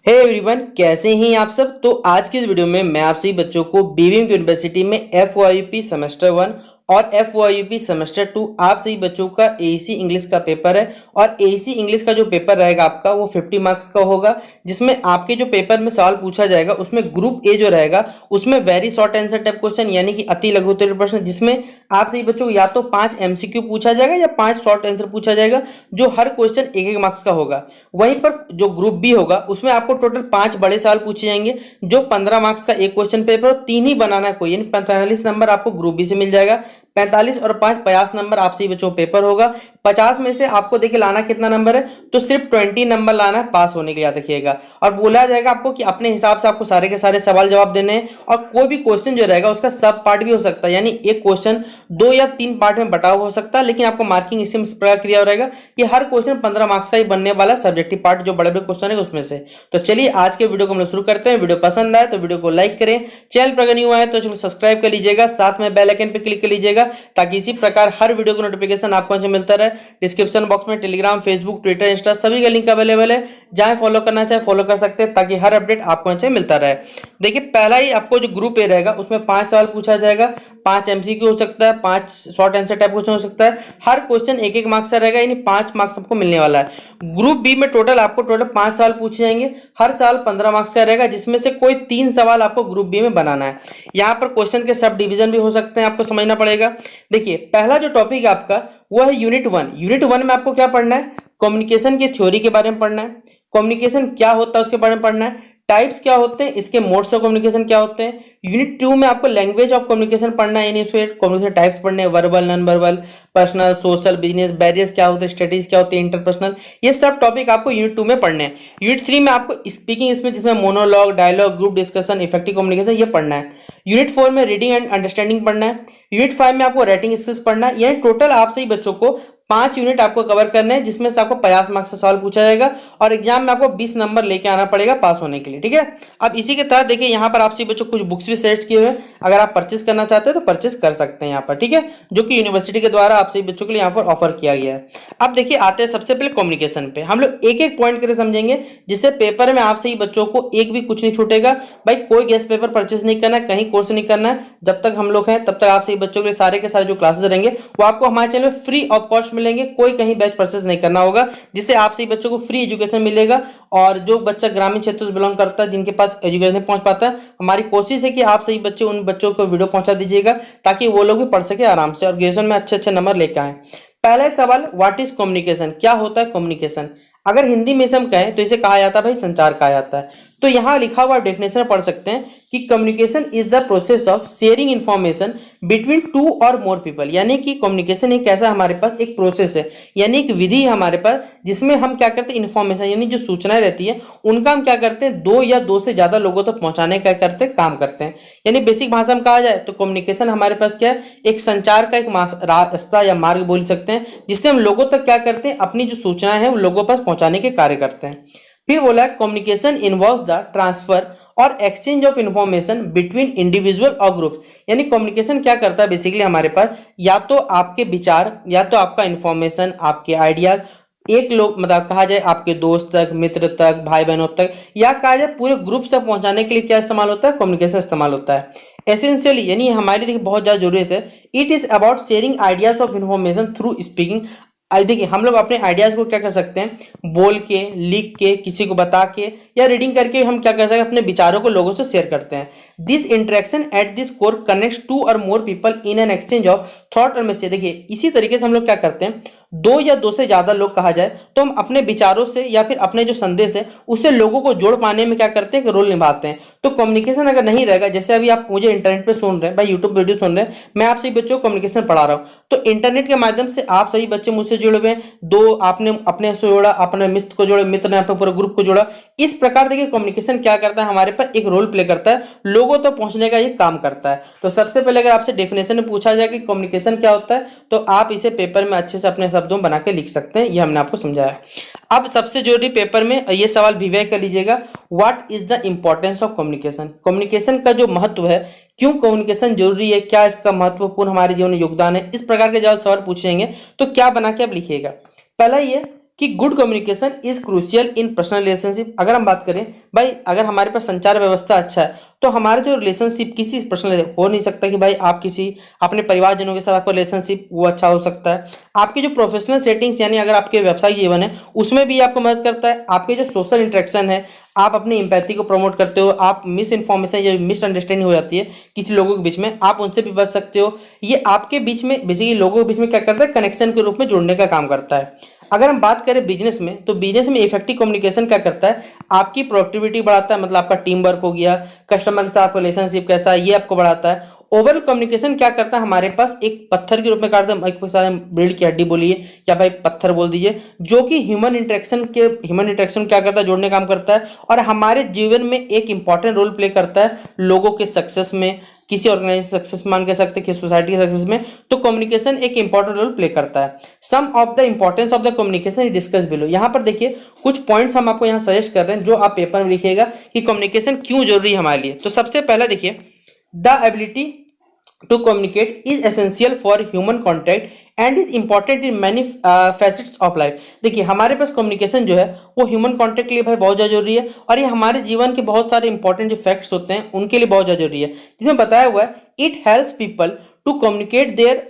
Hey everyone, कैसे हैं आप सब। तो आज की इस वीडियो में मैं आप सभी बच्चों को बीवीएम यूनिवर्सिटी में एफओआईपी सेमेस्टर 1 और एफओआईपी सेमेस्टर 2 आप सभी बच्चों का एसी इंग्लिश का पेपर है। और एसी इंग्लिश का जो पेपर रहेगा आपका वो 50 मार्क्स का होगा, जिसमें आपके जो पेपर में सवाल पूछा जाएगा उसमें ग्रुप ए जो रहेगा उसमें very short answer type question यानी कि अति लघु उत्तरीय प्रश्न, जिसमें आप सभी बच्चों को या तो 5 एमसीक्यू पूछा जाएगा या 5 शॉर्ट आंसर पूछा जाएगा, जो हर क्वेश्चन एक एक मार्क्स का होगा। वहीं पर जो ग्रुप बी होगा उसमें आपको टोटल 5 बड़े सवाल पूछे जाएंगे, जो 15 मार्क्स का एक क्वेश्चन पेपर और 3 ही बनाना है कोई, यानी 45 नंबर आपको ग्रुप बी से मिल जाएगा। 45 और 5 50 नंबर आपसे ही बच्चों पेपर होगा। 50 में से आपको देखिए लाना कितना नंबर है, तो सिर्फ 20 नंबर लाना है पास होने के, याद रखिएगा। और बोला जाएगा आपको कि अपने हिसाब से आपको सारे के सारे सवाल जवाब देने हैं, और कोई भी क्वेश्चन जो रहेगा उसका सब पार्ट भी हो सकता है, यानी एक क्वेश्चन 2 या 3 पार्ट में बटा हुआ हो सकता है, लेकिन आपको मार्किंग इसमें इस प्रकार किया रहेगा कि हर क्वेश्चन 15 मार्क्स का ही बनने वाला सब्जेक्टिव पार्ट जो बड़े बड़े क्वेश्चन है उसमें से। तो चलिए आज के वीडियो को हम लोग शुरू करते हैं। वीडियो पसंद आए तो वीडियो को लाइक करें, चैनल पर अगर न्यू आए तो सब्सक्राइब कर लीजिएगा, साथ में बेल आइकन पर क्लिक कर लीजिएगा ताकि इसी प्रकार हर वीडियो को नोटिफिकेशन आपको मिलता रहे। डिस्क्रिप्शन बॉक्स में टेलीग्राम, फेसबुक, ट्विटर, इंस्टा सभी का लिंक अवेलेबल है, जहां फॉलो करना चाहे फॉलो कर सकते हैं ताकि हर अपडेट आपको मिलता रहे। देखिए पहला ही आपको जो ग्रुप ए रहेगा उसमें 5 सवाल पूछा जाएगा, 5 एमसीक्यू हो सकता है, 5 शॉर्ट आंसर टाइप क्वेश्चन हो सकता है, हर क्वेश्चन एक एक मार्क्स का रहेगा, यानी 5 मार्क्स आपको मिलने वाला है। ग्रुप बी में आपको टोटल 5 सवाल पूछे जाएंगे, हर साल 15 मार्क्स का रहेगा, जिसमें से कोई 3 सवाल आपको ग्रुप बी में बनाना है। यहाँ पर क्वेश्चन के सब डिवीजन भी हो सकते हैं, आपको समझना पड़ेगा। देखिए पहला जो टॉपिक है आपका वो है यूनिट 1। यूनिट 1 में आपको क्या पढ़ना है, कम्युनिकेशन की थ्योरी के बारे में पढ़ना है, कम्युनिकेशन क्या होता है उसके बारे में पढ़ना है, टाइप्स क्या होते हैं, इसके मोड्स ऑफ कम्युनिकेशन क्या होते हैं। यूनिट 2 में आपको लैंग्वेज ऑफ कम्युनिकेशन पढ़ना है, यानी फिर कम्युनिकेशन टाइप्स पढ़ने हैं, verbal, non verbal, personal, social, business, barriers क्या होते हैं, स्ट्रेटेजीज क्या होती है, इंटरपर्सनल, ये सब टॉपिक आपको यूनिट 2 में पढ़ने हैं। यूनिट 3 में आपको स्पीकिंग, इसमें जिसमें monologue, dialogue, group discussion, effective communication ये पढ़ना है। यूनिट 4 में रीडिंग एंड अंडरस्टैंडिंग पढ़ना है। यूनिट 5 में आपको राइटिंग स्किल्स पढ़ना है। यानी टोटल आप सही बच्चों को 5 यूनिट आपको कवर करने हैं, जिसमें से आपको 50 मार्क्स का सवाल पूछा जाएगा और एग्जाम में आपको 20 नंबर लेके आना पड़ेगा पास होने के लिए, ठीक है। अब इसी के तहत देखिए यहाँ पर आपसे बच्चों कुछ बुक्स भी सजेस्ट किए हुए हैं, अगर आप परचेस करना चाहते हैं तो परचेस कर सकते हैं यहाँ पर, ठीक है, जो कि यूनिवर्सिटी के द्वारा आपसे बच्चों के लिए यहाँ पर ऑफर किया गया है। अब देखिए आते हैं सबसे पहले कम्युनिकेशन पे, हम लोग एक एक पॉइंट करके समझेंगे, जिससे पेपर में आपसे ही बच्चों को एक भी कुछ नहीं छूटेगा। भाई कोई गेस्ट पेपर परचेस नहीं करना है, कहीं कोर्स नहीं करना है, जब तक हम लोग हैं तब तक आपसे ही बच्चों के सारे के सारे जो क्लासेस रहेंगे वो आपको हमारे चैनल में फ्री ऑफ कॉस्ट मिलेंगे, कोई कहीं बैच परचेस नहीं करना होगा, जिससे आपसे ही बच्चों को फ्री एजुकेशन मिलेगा। और जो बच्चा ग्रामीण क्षेत्र से बिलोंग करता है, जिनके पास एजुकेशन नहीं पहुंच पाता है, हमारी कोशिश है कि आप सही बच्चे उन बच्चों को वीडियो पहुंचा दीजिएगा ताकि वो लोग भी पढ़ सके आराम से और ग्रेजुएशन में अच्छे अच्छे नंबर लेकर आए। पहला सवाल, व्हाट इज कम्युनिकेशन, क्या होता है कम्युनिकेशन। अगर हिंदी में से हम कहें तो इसे कहा जाता है भाई संचार कहा जाता है। तो यहां लिखा हुआ डेफिनेशन पढ़ सकते हैं कि communication is the process of sharing information between 2 और मोर पीपल। यानी कि कम्युनिकेशन एक ऐसा हमारे पास एक प्रोसेस है, यानी एक विधि है हमारे पास, जिसमें हम क्या करते हैं, इंफॉर्मेशन यानी जो सूचनाएं रहती है उनका हम क्या करते हैं 2 या 2 से ज्यादा लोगों तक पहुंचाने का करते हैं, काम करते हैं। यानी बेसिक भाषा में कहा जाए तो कम्युनिकेशन हमारे पास क्या है, एक संचार का एक रास्ता या मार्ग बोल सकते हैं, जिससे हम लोगों तक क्या करते हैं, अपनी जो सूचनाएं हैं वो लोगों पास पहुंचाने के कार्य करते हैं। फिर बोला कम्युनिकेशन इन्वॉल्व द ट्रांसफर और exchange of information between individual और ग्रुप। यानी कम्युनिकेशन क्या करता है बेसिकली हमारे पास, या तो आपके विचार या तो आपका इंफॉर्मेशन, आपके आइडियाज एक लोग मतलब कहा जाए आपके दोस्त तक, मित्र तक, भाई बहनों तक, या कहा जाए पूरे ग्रुप तक पहुंचाने के लिए क्या इस्तेमाल होता है, कम्युनिकेशन इस्तेमाल होता है। एसेंशियली यानी हमारी देखिए बहुत ज्यादा जरूरत है, it is about sharing ideas of information through speaking. देखिए हम लोग अपने आइडियाज को क्या कर सकते हैं, बोल के, लिख के, किसी को बता के या रीडिंग करके हम क्या कर सकते हैं, अपने विचारों को लोगों से शेयर करते हैं। This interaction at this core connects 2 और more people in an exchange of thought और मैसेज। देखिए इसी तरीके से हम लोग क्या करते हैं, 2 या 2 से ज्यादा लोग कहा जाए तो हम अपने विचारों से या फिर अपने जो संदेश है उससे लोगों को जोड़ पाने में क्या करते हैं कि रोल निभाते हैं। तो कम्युनिकेशन अगर नहीं रहेगा, जैसे अभी आप मुझे इंटरनेट पे सुन रहे हैं, भाई यूट्यूब वीडियो सुन रहे हैं, मैं आप सभी बच्चों को कम्युनिकेशन पढ़ा रहा हूँ, तो इंटरनेट के माध्यम से आप सभी बच्चे मुझसे जुड़े हुए हैं, 2 आपने अपने से जोड़ा, अपने मित्र को जोड़ा, मित्र ने अपने पूरे ग्रुप को जोड़ा। इस प्रकार देखिए कम्युनिकेशन क्या करता है, हमारे पास एक रोल प्ले करता है, लोगों तक पहुंचने का ये काम करता है। तो सबसे पहले अगर आपसे डेफिनेशन में पूछा जाए कि कम्युनिकेशन क्या होता है, तो आप इसे पेपर में अच्छे से अपने शब्दों में बना के लिख सकते हैं, ये हमने आपको समझाया। अब सबसे जरूरी पेपर में ये सवाल विवेक कर लीजिएगा, what is the importance of communication. Communication का जो महत्व है, क्यों कम्युनिकेशन जरूरी है, क्या इसका महत्वपूर्ण हमारे जीवन में योगदान है, इस प्रकार के जब सवाल पूछेंगे तो क्या बना के आप लिखिएगा। पहला ये कि good communication is crucial in personal relationship. अगर हम बात करें भाई, अगर हमारे पास संचार व्यवस्था अच्छा है तो हमारे जो रिलेशनशिप किसी पर्सनल हो नहीं सकता कि भाई आप किसी अपने परिवारजनों के साथ आपका रिलेशनशिप वो अच्छा हो सकता है। आपकी जो प्रोफेशनल सेटिंग्स यानी अगर आपके व्यवसायिक जीवन है उसमें भी आपको मदद करता है। आपके जो सोशल इंटरेक्शन है, आप अपनी एम्पैथी को प्रमोट करते हो, आप मिस इन्फॉर्मेशन या मिसअंडरस्टैंडिंग हो जाती है किसी लोगों के बीच में, आप उनसे भी बच सकते हो। ये आपके बीच में बेसिकली लोगों के बीच में क्या करता है, कनेक्शन के रूप में जुड़ने का काम करता है। अगर हम बात करें बिजनेस में, तो बिजनेस में इफेक्टिव कम्युनिकेशन क्या करता है, आपकी प्रोडक्टिविटी बढ़ाता है, मतलब आपका टीम वर्क हो गया, कस्टमर के साथ रिलेशनशिप कैसा है ये आपको बढ़ाता है। ओवरऑल कम्युनिकेशन क्या करता है, हमारे पास एक पत्थर के रूप में करता है, एक ब्रेड की हड्डी बोलिए क्या भाई पत्थर बोल दीजिए, जो कि ह्यूमन इंटरेक्शन क्या करता है, जोड़ने का काम करता है और हमारे जीवन में एक इंपॉर्टेंट रोल प्ले करता है लोगों के सक्सेस में, किसी ऑर्गेनाइजेशन सक्सेस मान कह सकते हैं, किसी सोसाइटी के सक्सेस में। तो कम्युनिकेशन एक इंपॉर्टेंट रोल प्ले करता है। Some of the importance of the communication is discuss below. यहाँ पर देखिए कुछ पॉइंट्स हम आपको यहाँ सजेस्ट कर रहे हैं जो आप पेपर में लिखिएगा कि कम्युनिकेशन क्यों जरूरी है हमारे लिए। तो सबसे पहला देखिए, the ability to communicate is essential for human contact and is important in many facets of life. देखिए हमारे पास कम्युनिकेशन जो है वो ह्यूमन कॉन्टैक्ट के लिए भाई बहुत ज़्यादा जरूरी है और ये हमारे जीवन के बहुत सारे इंपॉर्टेंट जो फैक्ट्स होते हैं उनके लिए बहुत ज़्यादा जरूरी है। जिसमें बताया हुआ है it helps people to communicate their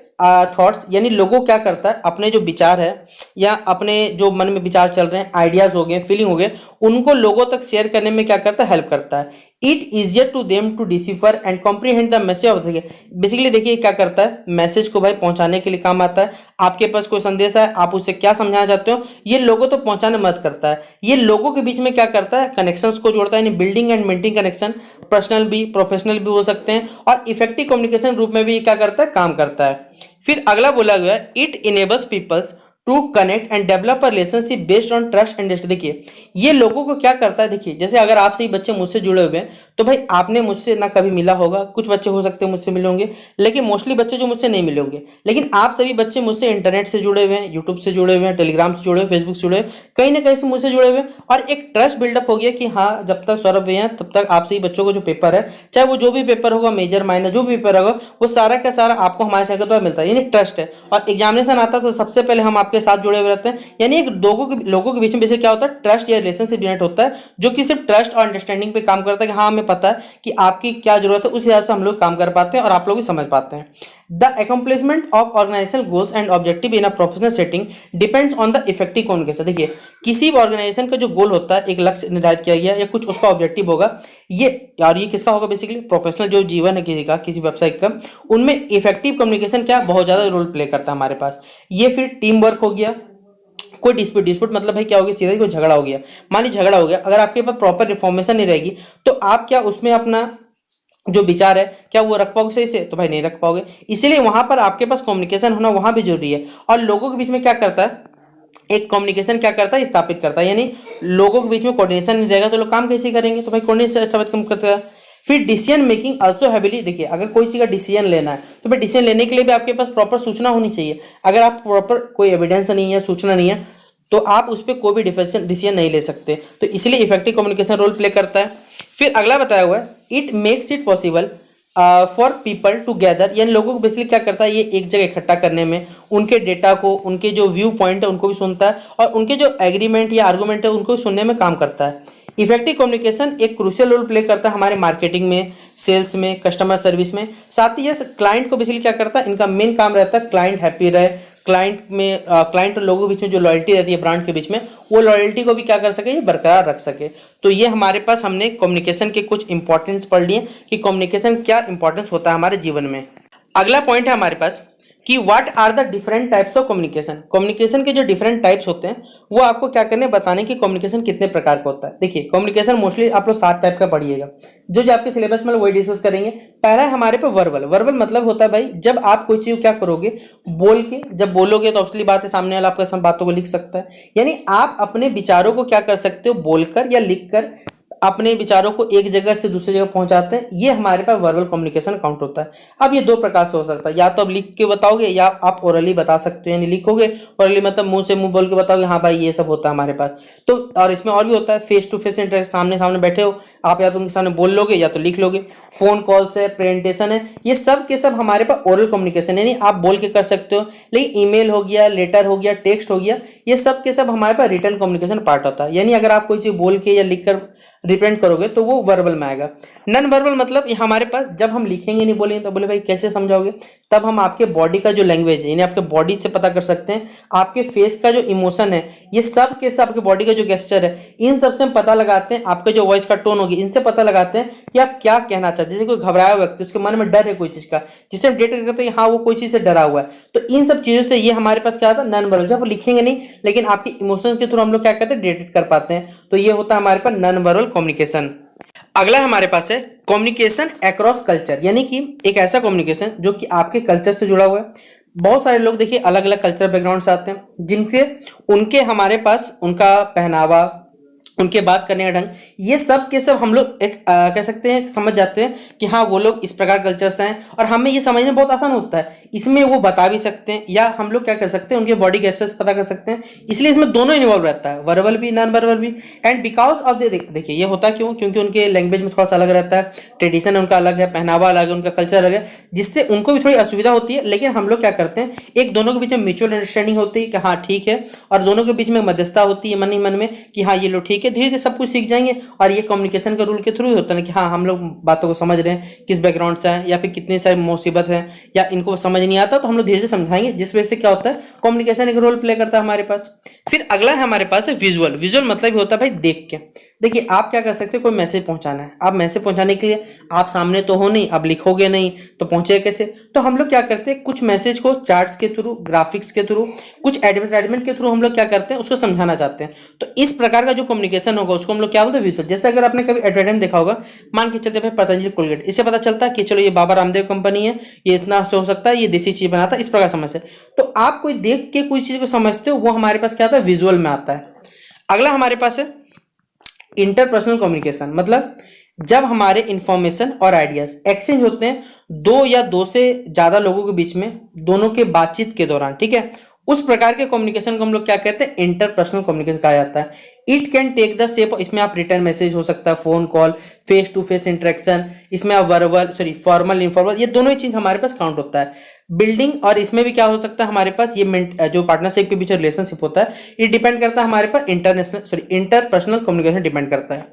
thoughts, यानी लोगों क्या करता है अपने जो विचार है या अपने जो मन में विचार चल रहे हैं, आइडियाज हो गए, फीलिंग हो गए, उनको लोगों तक शेयर करने में क्या करता है, हेल्प करता है। It easier to them to decipher and comprehend the message of the, basically देखिए क्या करता है, मैसेज को भाई पहुंचाने के लिए काम आता है। आपके पास कोई संदेश है, आप उससे क्या समझाना चाहते हो, ये लोगों तक पहुंचाने में मदद करता है। ये लोगों के बीच में क्या करता है, कनेक्शंस को जोड़ता है, यानी building and maintain connection, personal भी प्रोफेशनल भी बोल सकते हैं, और इफेक्टिव कम्युनिकेशन रूप में भी क्या करता है, काम करता है। फिर अगला बोला गया है it enables peoples to connect and develop a relationship based on trust and. देखिए ये लोगों को क्या करता है, देखिए जैसे अगर आप सही बच्चे मुझसे जुड़े हुए हैं तो भाई आपने मुझसे ना कभी मिला होगा, कुछ बच्चे हो सकते हैं मुझसे मिले होंगे, लेकिन मोस्टली बच्चे जो मुझसे नहीं मिले होंगे, लेकिन आप सभी बच्चे मुझसे इंटरनेट से जुड़े हुए हैं, यूट्यूब से जुड़े हुए हैं, टेलीग्राम से जुड़े हुए, फेसबुक से जुड़े हुए, कहीं ना कहीं से मुझसे जुड़े हुए हैं, और एक ट्रस्ट बिल्डअप हो गया कि हाँ जब तक सौरभ भैया हैं तब तक आप सही बच्चों को जो पेपर है, चाहे वो जो भी पेपर होगा, मेजर माइनर जो भी पेपर होगा, वो सारा का सारा आपको हमारे साइकिल द्वारा मिलता है, यानी ट्रस्ट है। और एग्जामिनेशन आता है तो सबसे पहले हम आपके साथ जुड़े हुए रहते हैं, यानी एक लोगों के बीच में बेसिक क्या होता है, ट्रस्ट या रिलेशनशिप जनरेट होता है, जो कि सिर्फ ट्रस्ट और अंडरस्टैंडिंग पे काम करता है कि हाँ हमें पता है कि आपकी क्या जरूरत है, उस हिसाब से हम लोग काम कर पाते हैं और आप लोग भी समझ पाते हैं। The accomplishment of organisational goals and objective in a professional setting depends on the effective communication. देखिए किसी भी ऑर्गेनाइजेशन का जो गोल होता है, एक लक्ष्य निर्धारित किया गया या कुछ उसका ऑब्जेक्टिव होगा, ये और ये किसका होगा, बेसिकली प्रोफेशनल जो जीवन है किसी का, किसी व्यवसायिक का, उनमें इफेक्टिव कम्युनिकेशन क्या बहुत ज्यादा रोल प्ले करता है हमारे पास। ये फिर टीम वर्क हो गया, कोई डिस्प्यूट मतलब भाई क्या हो गया, सीधा ही कोई झगड़ा हो गया, मान लीजिए झगड़ा हो गया, अगर आपके पास प्रॉपर इन्फॉर्मेशन नहीं रहेगी तो आप क्या उसमें अपना जो विचार है क्या वो रख पाओगे सही से, तो भाई नहीं रख पाओगे। इसीलिए वहां पर आपके पास कम्युनिकेशन होना वहां भी जरूरी है। और लोगों के बीच में क्या करता है, एक कम्युनिकेशन क्या करता है, स्थापित करता है, यानी लोगों के बीच में कोऑर्डिनेशन नहीं रहेगा तो लोग काम कैसे करेंगे, तो भाई कोऑर्डिनेशन स्थापित कम करता है। फिर डिसीजन मेकिंग आल्सो हैविली, देखिए अगर कोई चीज़ का डिसीजन लेना है तो भाई डिसीजन लेने के लिए भी आपके पास प्रॉपर सूचना होनी चाहिए। अगर आप प्रॉपर कोई एविडेंस नहीं है, सूचना नहीं है, तो आप उस पर कोई भी डिसीजन नहीं ले सकते। तो इसलिए इफेक्टिव कम्युनिकेशन रोल प्ले करता है। फिर अगला बताया हुआ है it makes it possible for people to gather, यानी लोगों को बेसिकली क्या करता है, ये एक जगह इकट्ठा करने में, उनके डेटा को, उनके जो व्यू पॉइंट है उनको भी सुनता है, और उनके जो एग्रीमेंट या आर्गूमेंट है उनको सुनने में काम करता है। इफेक्टिव कम्युनिकेशन एक क्रूशियल रोल प्ले करता है हमारे मार्केटिंग में, सेल्स में, कस्टमर सर्विस में। साथ ही ये क्लाइंट को बेसिकली क्या करता है, इनका मेन काम रहता है क्लाइंट हैप्पी रहे, क्लाइंट और लोगों के बीच में जो लॉयल्टी रहती है ब्रांड के बीच में, वो लॉयल्टी को भी क्या कर सके, ये बरकरार रख सके। तो ये हमारे पास हमने कम्युनिकेशन के कुछ इंपॉर्टेंस पढ़ लिए कि कम्युनिकेशन क्या इंपॉर्टेंस होता है हमारे जीवन में। अगला पॉइंट है हमारे पास कि what are the different types of communication. Communication के जो डिफरेंट टाइप्स होते हैं वो आपको क्या करने बताने कि कम्युनिकेशन कितने प्रकार का होता है। देखिए कम्युनिकेशन मोस्टली आप लोग 7 टाइप का पढ़िएगा, जो आपके सिलेबस में वही डिस्कस करेंगे। पहला है हमारे पे वर्बल मतलब होता है भाई जब आप कोई चीज क्या करोगे, बोल के, जब बोलोगे तो ऑब्वियसली बात है सामने वाला आपका सब बातों को लिख सकता है, यानी आप अपने विचारों को क्या कर सकते हो, बोलकर या लिखकर अपने विचारों को एक जगह से दूसरी जगह पहुंचाते हैं, ये हमारे पास वर्बल कम्युनिकेशन काउंट होता है। अब ये दो प्रकार से हो सकता है, या तो आप लिख के बताओगे या आप ओरली बता सकते हो, यानी लिखोगे, ओरली मतलब मुंह से मुंह बोल के बताओगे हाँ भाई ये सब होता है हमारे पास। तो और इसमें और भी होता है फेस टू फेस इंटरेक्ट, सामने सामने बैठे हो आप, या तो उनके सामने बोल लोगे या तो लिख लोगे। फोन कॉल्स है, प्रेजेंटेशन है, ये सब के सब हमारे पास ओरल कम्युनिकेशन, यानी आप बोल के कर सकते हो। लेकिन ईमेल हो गया, लेटर हो गया, टेक्स्ट हो गया, ये सब के सब हमारे पास रिटर्न कम्युनिकेशन पार्ट होता है। यानी अगर आप कोई चीज बोल के या लिखकर रिप्रेजेंट करोगे तो वो वर्बल में आएगा। नॉन वर्बल मतलब ये हमारे पास जब हम लिखेंगे नहीं बोलेंगे तो बोले भाई कैसे समझाओगे, तब हम आपके बॉडी का जो लैंग्वेज है, यानी आपके बॉडी से पता कर सकते हैं, आपके फेस का जो इमोशन है, ये सब के सब आपके बॉडी का जो गेस्चर है, इन सब से हम पता लगाते हैं, आपका जो वॉइस का टोन होगी, इनसे पता लगाते हैं कि आप क्या कहना चाहते हैं। जैसे कोई घबराया हुआ व्यक्ति, उसके मन में डर है कोई चीज का, जिससे हम डिटेक्ट करते हैं हाँ वो कोई चीज से डरा हुआ है, तो इन सब चीजों से ये हमारे पास क्या आता है, नॉन वर्बल। जब लिखेंगे नहीं लेकिन आपके इमोशंस के थ्रू हम लोग क्या करते हैं, डिटेक्ट कर पाते हैं, तो ये होता है हमारे पास नॉन वर्बल कम्युनिकेशन। अगला हमारे पास है कम्युनिकेशन अक्रॉस कल्चर, यानी कि एक ऐसा कम्युनिकेशन जो कि आपके कल्चर से जुड़ा हुआ है। बहुत सारे लोग देखिए अलग अलग कल्चर बैकग्राउंड से आते हैं, जिनसे उनके हमारे पास उनका पहनावा, उनके बात करने का ढंग, ये सब के सब हम लोग एक कह सकते हैं समझ जाते हैं कि हाँ वो लोग इस प्रकार कल्चर से हैं, और हमें ये समझने बहुत आसान होता है। इसमें वो बता भी सकते हैं या हम लोग क्या कर सकते हैं, उनके बॉडी गेस्चर्स पता कर सकते हैं। इसलिए इसमें दोनों इन्वॉल्व रहता है, वर्बल भी नॉन वर्बल भी। एंड बिकॉज ऑफ देखिए ये होता क्यों, क्योंकि उनके लैंग्वेज में थोड़ा सा अलग रहता है, ट्रेडिशन उनका अलग है, पहनावा अलग है, उनका कल्चर अलग है, जिससे उनको भी थोड़ी असुविधा होती है। लेकिन हम लोग क्या करते हैं, एक दोनों के बीच में म्यूचुअल अंडरस्टैंडिंग होती है कि हाँ ठीक है, और दोनों के बीच में मध्यस्थता होती है मन ही मन में कि हाँ ये लोग ठीक है, धीरे धीरे सब कुछ सीख जाएंगे। और ये कम्युनिकेशन के रूल के थ्रू ही होता है कि हाँ हम लोग बातों को समझ रहे हैं, किस बैकग्राउंड से है, या फिर कितनी सारी मुसीबत है, या इनको समझ नहीं आता तो हम लोग धीरे धीरे समझाएंगे, जिस वजह से क्या होता है, कम्युनिकेशन एक रोल प्ले करता है हमारे पास। फिर अगला है हमारे पास है विजुअल। विजुअल मतलब ही होता है भाई देख के। देखिए आप क्या कर सकते हैं, कोई मैसेज पहुंचाना है, आप मैसेज पहुंचाने के लिए आप सामने तो हो नहीं, आप लिखोगे नहीं तो पहुंचेगा कैसे। तो हम लोग क्या करते हैं, कुछ मैसेज को चार्ट्स के थ्रू, ग्राफिक्स के थ्रू, कुछ एडवर्टाइजमेंट के थ्रू हम लोग क्या करते हैं, उसको समझाना चाहते हैं। तो इस प्रकार का जो कम्युनिकेशन होगा उसको हम लोग क्या बोलते हैं, विजुअल। जैसे अगर आपने कभी एडवर्टाइजमेंट देखा होगा, मान के चलते भाई पतंजलि कोलगेट, इससे पता चलता है कि चलो ये बाबा रामदेव कंपनी है, ये इतना से हो सकता है, ये देसी चीज बनाता है, इस प्रकार समझते हैं। तो आप कोई देख के कोई चीज को समझते हो, वो हमारे पास क्या आता है, विजुअल में आता है। अगला हमारे पास है इंटरपर्सनल कम्युनिकेशन, मतलब जब हमारे इंफॉर्मेशन और आइडियाज एक्सचेंज होते हैं दो या दो से ज्यादा लोगों के बीच में, दोनों के बातचीत के दौरान, ठीक है, उस प्रकार के कम्युनिकेशन को हम लोग क्या कहते हैं, इंटरपर्सनल कम्युनिकेशन कहा जाता है। It can take the shape, इसमें आप रिटर्न मैसेज हो सकता है, phone call, face to face interaction, इसमें आप वर्बल फॉर्मल इनफॉर्मल, ये दोनों ही चीज हमारे पास काउंट होता है। बिल्डिंग, और इसमें भी क्या हो सकता है हमारे पास, ये जो पार्टनरशिप के बीच रिलेशनशिप होता है, ये डिपेंड करता है हमारे पास इंटरपर्सनल कम्युनिकेशन डिपेंड करता है।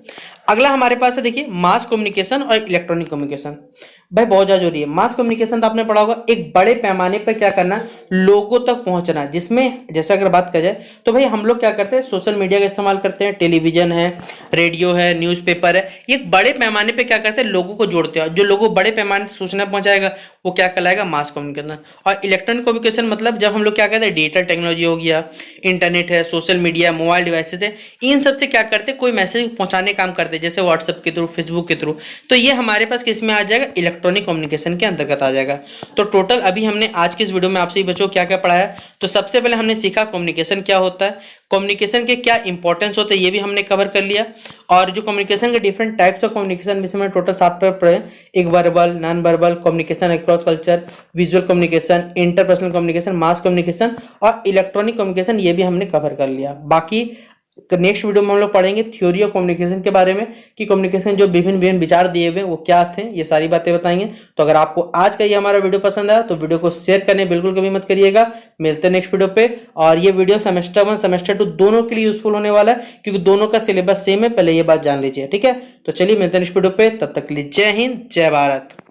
अगला हमारे पास है देखिए मास कम्युनिकेशन और इलेक्ट्रॉनिक कम्युनिकेशन। भाई बहुत ज्यादा जरूरी है। मास कम्युनिकेशन तो आपने पढ़ा होगा, एक बड़े पैमाने पर क्या करना, लोगों तक पहुंचना, जिसमें जैसे अगर बात कर जाए तो भाई हम लोग क्या करते हैं, सोशल मीडिया का इस्तेमाल करते हैं, टेलीविजन है, रेडियो है, न्यूज़पेपर है, ये बड़े पैमाने पे क्या करते हैं, लोगों को जोड़ते हैं। जो लोगों बड़े पैमाने से सूचना पहुंचाएगा वो क्या कहलाएगा, मास कम्युनिकेशन। और इलेक्ट्रॉनिक कम्युनिकेशन मतलब जब हम लोग क्या कहते हैं, डिजिटल टेक्नोलॉजी हो गया, इंटरनेट है, सोशल मीडिया, मोबाइल डिवाइसेस है, इन सब से क्या करते हैं, कोई मैसेज पहुंचाने का काम करते हैं, जैसे व्हाट्सएप के थ्रू, फेसबुक के थ्रू। तो ये हमारे पास किस में आ जाएगा, इलेक्ट्रॉनिक कम्युनिकेशन के अंतर्गत आ जाएगा। तो टोटल अभी हमने आज के इस वीडियो में आपसे बच्चों क्या क्या पढ़ाया। तो सबसे पहले हमने सीखा कम्युनिकेशन क्या होता है, कम्युनिकेशन के क्या इंपॉर्टेंस होते हैं, ये भी हमने कवर कर लिया। और जो कम्युनिकेशन के डिफरेंट टाइप्स ऑफ कम्युनिकेशन में हमने टोटल 7 पर पढ़े, एक verbal, non verbal, communication across culture, visual communication, interpersonal communication, mass communication और इलेक्ट्रॉनिक कम्युनिकेशन, ये भी हमने कवर कर लिया। बाकी नेक्स्ट वीडियो में हम लोग पढ़ेंगे थ्योरी ऑफ कम्युनिकेशन के बारे में, कि कम्युनिकेशन जो विभिन्न विभिन्न विचार दिए हुए वो क्या थे, ये सारी बातें बताएंगे। तो अगर आपको आज का ये हमारा वीडियो पसंद आया तो वीडियो को शेयर करने बिल्कुल कभी मत करिएगा। मिलते हैं नेक्स्ट वीडियो पे। और ये वीडियो सेमेस्टर 1 सेमेस्टर 2 दोनों के लिए यूजफुल होने वाला है, क्योंकि दोनों का सिलेबस सेम है, पहले ये बात जान लीजिए, ठीक है। तो चलिए मिलते हैं नेक्स्ट वीडियो पे, तब तक के लिए जय हिंद, जय भारत।